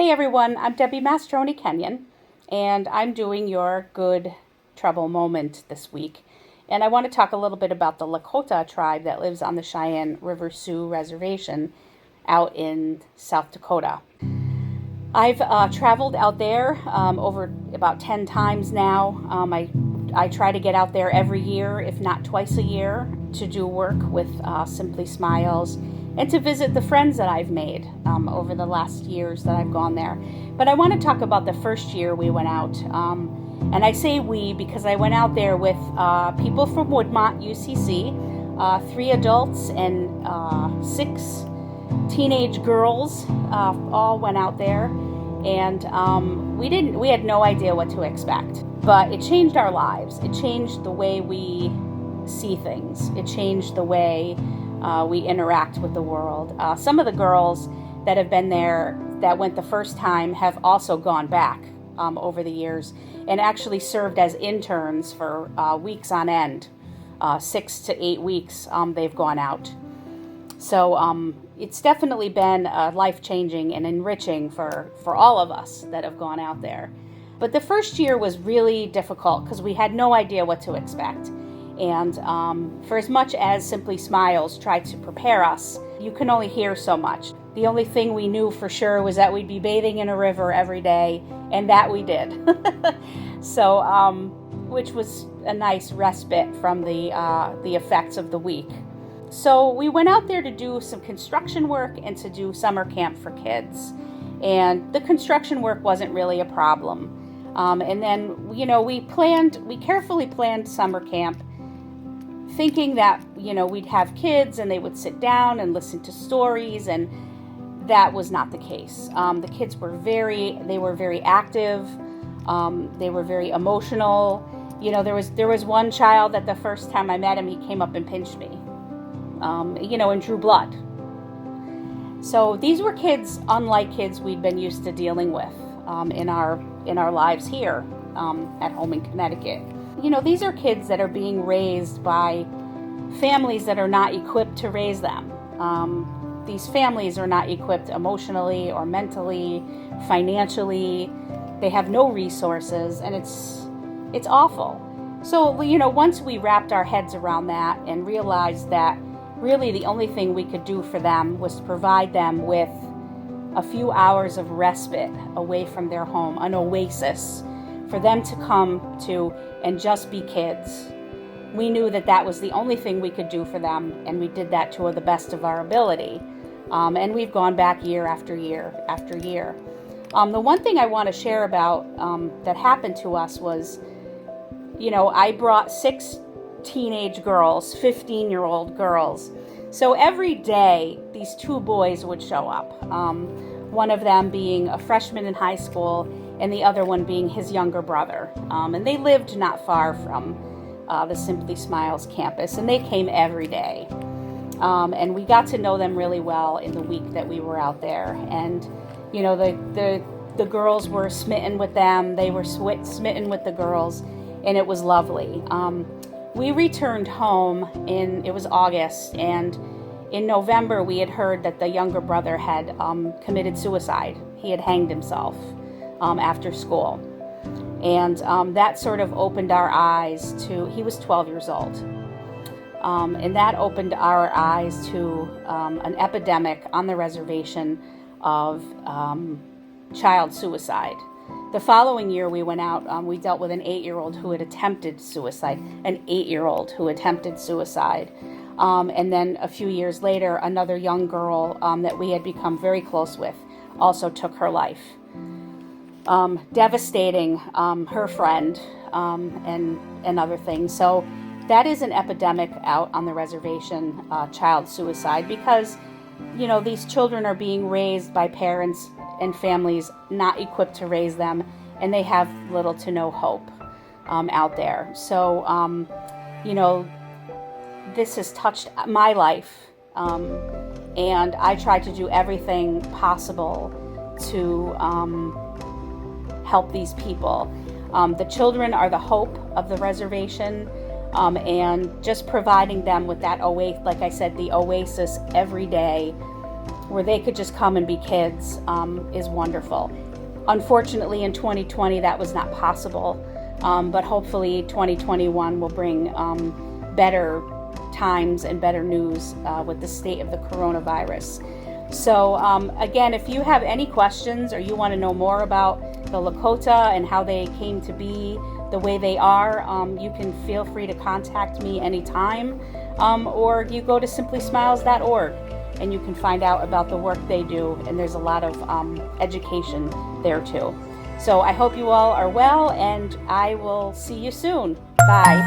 Hey everyone, I'm Debi Mastroni-Kenyon, and I'm doing your Good Trouble Moment this week. And I want to talk a little bit about the Lakota tribe that lives on the Cheyenne River Sioux Reservation out in South Dakota. I've traveled out there over about 10 times now. I try to get out there every year, if not twice a year, to do work with Simply Smiles and to visit the friends that I've made over the last years that I've gone there. But I want to talk about the first year we went out. And I say we because I went out there with people from Woodmont, UCC, 3 adults and 6 teenage girls all went out there. And we had no idea what to expect. But it changed our lives. It changed the way we see things. It changed the way we interact with the world. Some of the girls that have been there that went the first time have also gone back over the years and actually served as interns for weeks on end. 6 to 8 weeks they've gone out. So it's definitely been life-changing and enriching for all of us that have gone out there. But the first year was really difficult because we had no idea what to expect. And for as much as Simply Smiles tried to prepare us, you can only hear so much. The only thing we knew for sure was that we'd be bathing in a river every day, and that we did. So, which was a nice respite from the effects of the week. So we went out there to do some construction work and to do summer camp for kids. And the construction work wasn't really a problem. And then, we carefully planned summer camp, thinking that, we'd have kids and they would sit down and listen to stories, and that was not the case. The kids were very active. They were very emotional. There was one child that the first time I met him, he came up and pinched me, and drew blood. So these were kids unlike kids we'd been used to dealing with in our lives here at home in Connecticut. These are kids that are being raised by families that are not equipped to raise them. These families are not equipped emotionally or mentally, financially. They have no resources, and it's awful. So, once we wrapped our heads around that and realized that really the only thing we could do for them was to provide them with a few hours of respite away from their home, an oasis for them to come to and just be kids. We knew that was the only thing we could do for them, and we did that to the best of our ability. And we've gone back year after year after year. The one thing I want to share about that happened to us was, I brought 6 teenage girls, 15-year-old girls. So every day, these 2 boys would show up. One of them being a freshman in high school, and the other one being his younger brother. And they lived not far from the Simply Smiles campus, and they came every day. And we got to know them really well in the week that we were out there. And, the girls were smitten with them. They were smitten with the girls, and it was lovely. We returned home it was August, and in November we had heard that the younger brother had committed suicide. He had hanged himself after school. And that sort of opened our eyes he was 12 years old. And that opened our eyes to an epidemic on the reservation of child suicide. The following year we went out, we dealt with an 8-year-old who had attempted suicide. And then a few years later, another young girl that we had become very close with also took her life. Devastating her friend and other things. So that is an epidemic out on the reservation, child suicide, because these children are being raised by parents and families not equipped to raise them, and they have little to no hope out there. So this has touched my life, and I try to do everything possible to help these people. The children are the hope of the reservation, and just providing them with that like I said, the oasis every day where they could just come and be kids is wonderful. Unfortunately, in 2020, that was not possible, but hopefully 2021 will bring better times and better news with the state of the coronavirus. So again, if you have any questions or you want to know more about the Lakota and how they came to be the way they are, you can feel free to contact me anytime, or you go to simplysmiles.org and you can find out about the work they do, and there's a lot of education there too. So I hope you all are well, and I will see you soon. Bye.